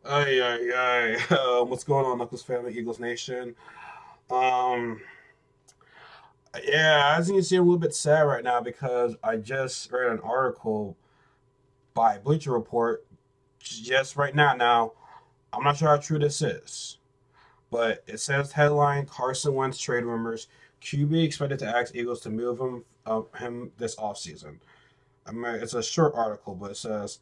Ay, ay, ay. What's going on, Knuckles family, Eagles Nation? Um, yeah, as you can see, I'm a little bit sad right now because I just read an article by Bleacher Report just right now. Now, I'm not sure how true this is, but it says headline: Carson Wentz trade rumors. QB expected to ask Eagles to move him this offseason. I mean, it's a short article, but it says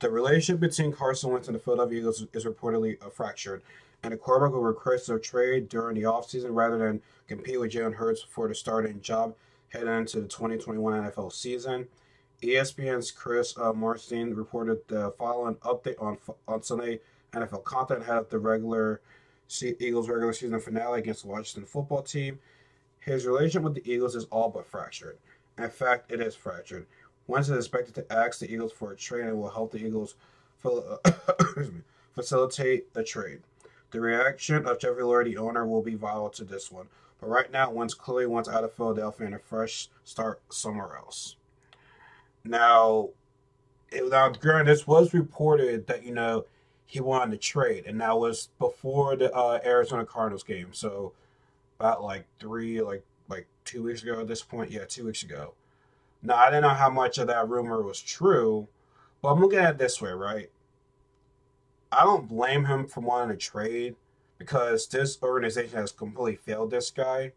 the relationship between Carson Wentz and the Philadelphia Eagles is reportedly fractured, and the quarterback will request a trade during the offseason rather than compete with Jalen Hurts for the starting job heading into the 2021 NFL season. ESPN's Chris Marstein reported the following update on Sunday NFL content ahead of the Eagles regular season finale against the Washington football team. His relationship with the Eagles is all but fractured. In fact, it is fractured. Wentz is expected to ask the Eagles for a trade and will help the Eagles facilitate the trade. The reaction of Jeffery Lurie, the owner, will be vital to this one. But right now, Wentz clearly wants out of Philadelphia and a fresh start somewhere else. Now, granted, this was reported that he wanted to trade, and that was before the Arizona Cardinals game. So about like 2 weeks ago at this point. Yeah, 2 weeks ago. Now, I didn't know how much of that rumor was true, but I'm looking at it this way, right? I don't blame him for wanting to trade because this organization has completely failed this guy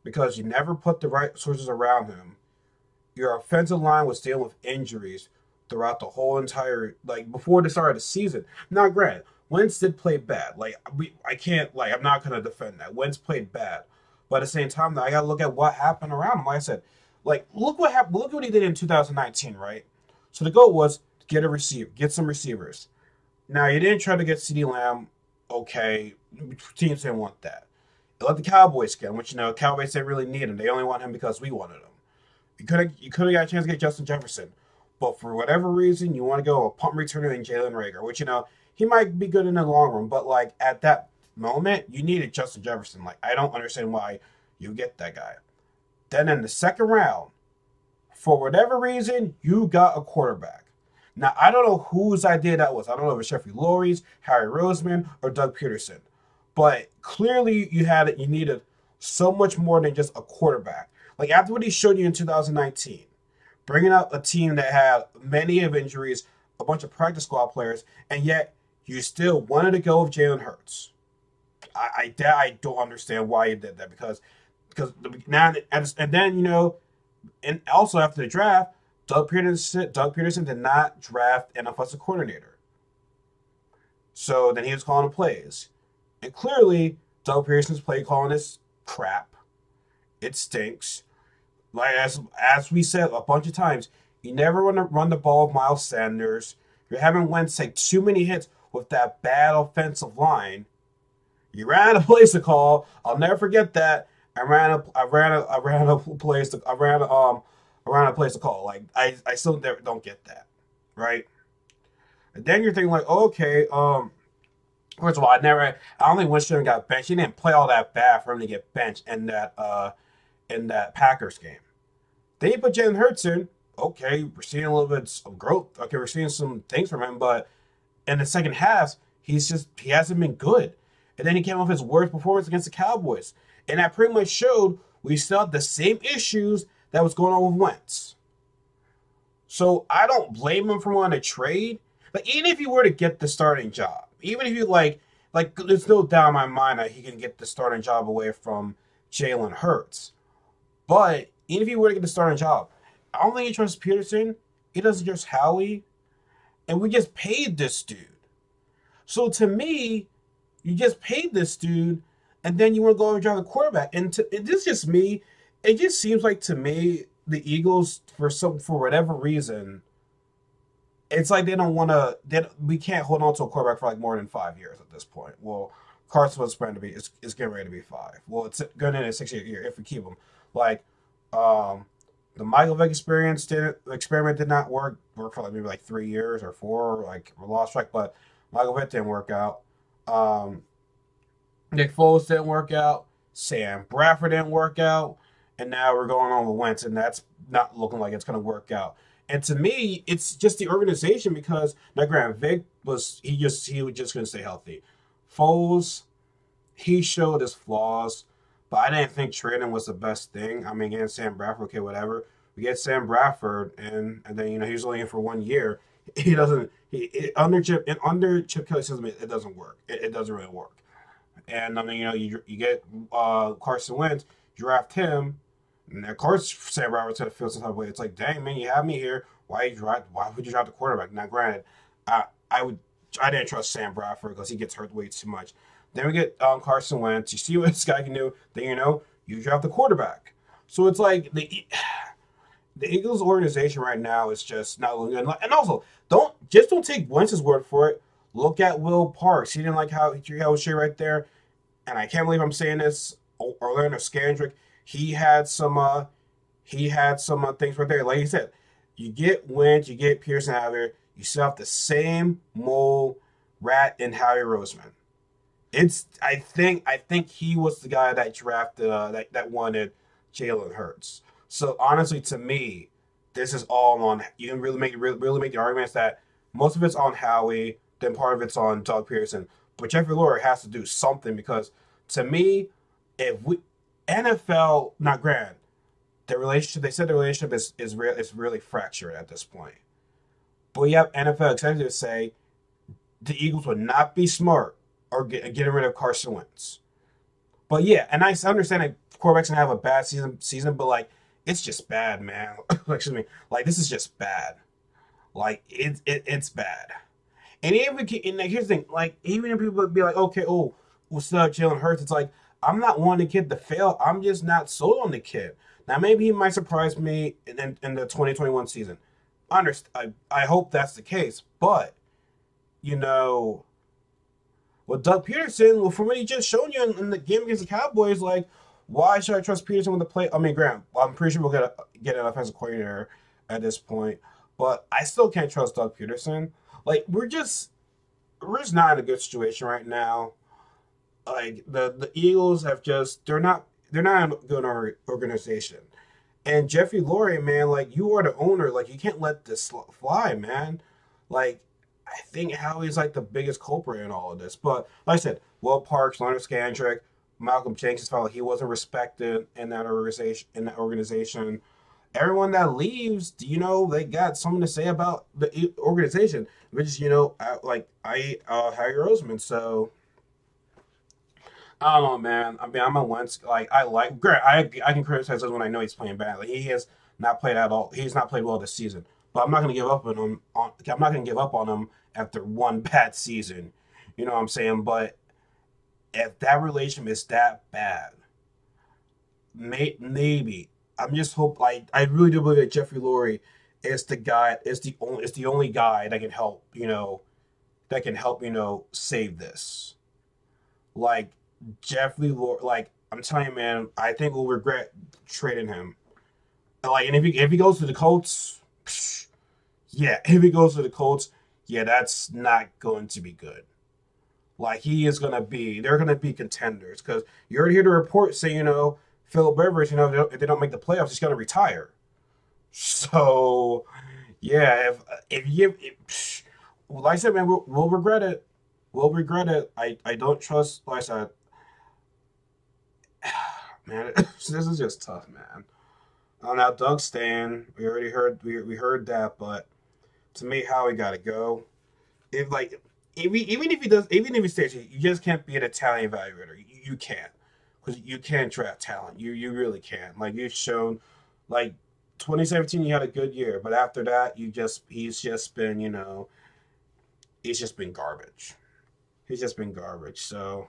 because you never put the right sources around him. Your offensive line was dealing with injuries throughout the whole entire, like, before the start of the season. Now, granted, Wentz did play bad. I can't, I'm not going to defend that. Wentz played bad. But at the same time, though, I got to look at what happened around him. Like I said, look what happened. Look what he did in 2019, right? So the goal was to get some receivers. Now, you didn't try to get CeeDee Lamb. Okay, teams didn't want that. You let the Cowboys get him, which, Cowboys didn't really need him. They only want him because we wanted him. You could have got a chance to get Justin Jefferson, but for whatever reason, you want to go a punt returner in Jalen Rager, which he might be good in the long run, but at that moment, you needed Justin Jefferson. I don't understand why you get that guy. Then in the second round, for whatever reason, you got a quarterback. Now I don't know whose idea that was. I don't know if it was Jeffrey Lurie's, Harry Roseman, or Doug Peterson, but clearly you needed so much more than just a quarterback. After what he showed you in 2019, bringing up a team that had many of injuries, a bunch of practice squad players, and yet you still wanted to go with Jalen Hurts. I don't understand why you did that because now and then and also after the draft, Doug Peterson did not draft an offensive coordinator, so then he was calling the plays, and clearly Doug Peterson's play calling is crap. It stinks. As we said a bunch of times, you never want to run the ball with Miles Sanders. You're having Wentz take too many hits with that bad offensive line. You ran out of plays to call. I'll never forget that. I ran a place to I ran a place to call. I still don't get that, right? And then you're thinking oh, okay, first of all, I don't think Winston got benched. He didn't play all that bad for him to get benched in that Packers game. Then you put Jalen Hurts in. Okay, we're seeing a little bit of growth. Okay, we're seeing some things from him, but in the second half, he hasn't been good. And then he came off his worst performance against the Cowboys. And that pretty much showed we still had the same issues that was going on with Wentz. So I don't blame him for wanting to trade. Even if you were to get the starting job, even if you there's no doubt in my mind that he can get the starting job away from Jalen Hurts. But even if he were to get the starting job, I don't think he trusts Peterson. He doesn't trust Howie. And we just paid this dude. So to me, you just paid this dude, and then you want to go and draft a quarterback. And this is just me. It just seems like to me the Eagles, for whatever reason, it's like they don't want to. We can't hold on to a quarterback for more than 5 years at this point. Well, Carson was planned to be. It's getting ready to be 5. Well, it's going in a 6 year if we keep him. The Michael Vick experiment did not work. Worked for maybe 3 years or 4. We lost track, but Michael Vick didn't work out. Nick Foles didn't work out. Sam Bradford didn't work out. And now we're going on with Wentz, and that's not looking like it's going to work out. And to me, it's just the organization because now, Grant Vic was just gonna stay healthy. Foles, he showed his flaws, but I didn't think trading was the best thing. I mean, getting Sam Bradford, okay, whatever. We get Sam Bradford, and then he was only in for 1 year. He doesn't under Chip Kelly system, it doesn't work. It doesn't really work. And I mean, you get Carson Wentz, draft him, and of course Sam Bradford's gonna feel some type of way. It's like, dang man, you have me here. Why would you draft the quarterback? Now, granted, I would I didn't trust Sam Bradford because he gets hurt way too much. Then we get Carson Wentz. You see what this guy can do. Then you draft the quarterback. So it's like the Eagles organization right now is just not looking good. And also, don't take Wentz's word for it. Look at Will Parks. He didn't like how he held shit right there. And I can't believe I'm saying this. Orlando Scandrick, he had some things right there. Like you said, you get Wentz, you get Pearson out of there. You still have the same mole rat in Howie Roseman. I think he was the guy that drafted that wanted Jalen Hurts. So honestly, to me, this is all on. You can really make the arguments that most of it's on Howie, then part of it's on Doug Pearson. But Jeffrey Lurie has to do something because to me, if we NFL not grand, the relationship they said the relationship is really fractured at this point. But you have NFL executives say the Eagles would not be smart or getting rid of Carson Wentz. But yeah, and I understand that quarterbacks can have a bad season, but like it's just bad, man. Excuse me, like this is just bad. Like it's bad. And even and like, here's the thing, like even if people would be like, okay, what's up, Jalen Hurts? It's like I'm not wanting the kid to fail. I'm just not sold on the kid. Now maybe he might surprise me in the 2021 season. I hope that's the case, but you know, with Doug Peterson, well, from what he just shown you in the game against the Cowboys, like, why should I trust Peterson with the play? I mean, Graham, well, I'm pretty sure we'll get an offensive coordinator at this point, but I still can't trust Doug Peterson. Like, we're just not in a good situation right now. Like the Eagles have just they're not a good organization. And Jeffrey Lurie, man, like you are the owner, like you can't let this fly, man. Like I think Howie's like the biggest culprit in all of this. But like I said, Will Parks, Leonard Scandrick, Malcolm Jenkins felt like he wasn't respected in that organization. Everyone that leaves, they got something to say about the organization, which is Harry Roseman. So I don't know, man. I mean, I'm a Wentz. Like I can criticize him when I know he's playing bad. Like he has not played at all. He's not played well this season. But I'm not going to give up on him. I'm not going to give up on him after one bad season. You know what I'm saying? But if that relationship is that bad, maybe I'm just hope. Like I really do believe that Jeffrey Lurie is the guy. Is the only guy that can help. Save this. Like Jeffrey Lurie. Like I'm telling you, man. I think we'll regret trading him. Like, and if he goes to the Colts. Yeah, if he goes to the Colts, yeah, that's not going to be good. Like they're gonna be contenders because you already hear the report say, Philip Rivers, if they don't make the playoffs, he's gonna retire. So, yeah, if you give, like I said, man, we'll regret it. We'll regret it. I don't trust. Like I said, man, this is just tough, man. Now Doug Stan, we already heard we heard that, but to me, Howie got to go. If like, even if he does, even if he stays, you just can't be an Italian evaluator. You can't, because you can't draft talent. You really can't. Like you've shown, like 2017, you had a good year, but after that, he's just been garbage. He's just been garbage. So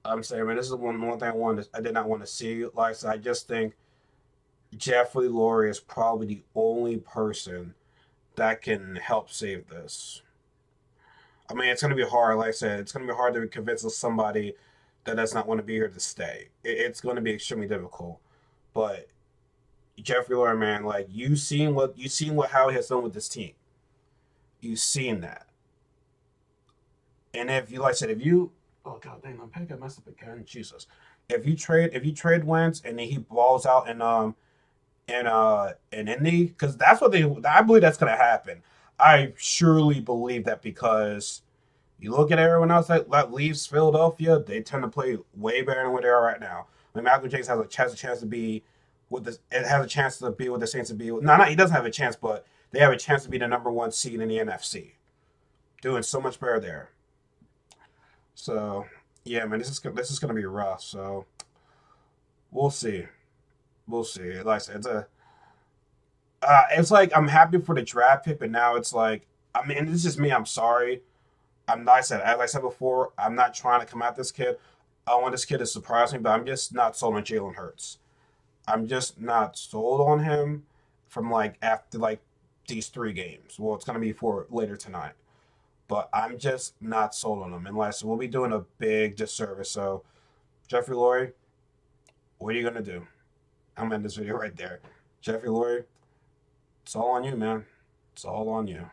I'm saying, man, this is one thing I did not want to see. Like I said, I just think Jeffrey Lurie is probably the only person that can help save this. I mean, it's going to be hard. Like I said, it's going to be hard to convince somebody that does not want to be here to stay. It's going to be extremely difficult. But Jeffrey Lurie, man, like you seen what Howie has done with this team. You've seen that. And if you like I said, oh god dang, my pen got messed up again. Jesus. If you trade Wentz and then he balls out in Indy, because that's what they. I believe that's gonna happen. I surely believe that because you look at everyone else that leaves Philadelphia, they tend to play way better than where they are right now. I mean, Malcolm Jenkins has a chance to be with this. It has a chance to be with the Saints to be. No, not he doesn't have a chance, but they have a chance to be the number one seed in the NFC, doing so much better there. So yeah, man, this is gonna be rough. So we'll see, we'll see. Like I said, it's like I'm happy for the draft pick, but now it's like I mean, this is just me. I'm sorry. I'm not. I said as I said before, I'm not trying to come at this kid. I want this kid to surprise me, but I'm just not sold on Jalen Hurts. I'm just not sold on him from like after like these 3 games. Well, it's gonna be for later tonight, but I'm just not sold on him unless we'll be doing a big disservice. So, Jeffrey Lurie, what are you gonna do? I'm ending this video right there. Jeffrey Lurie, it's all on you, man. It's all on you.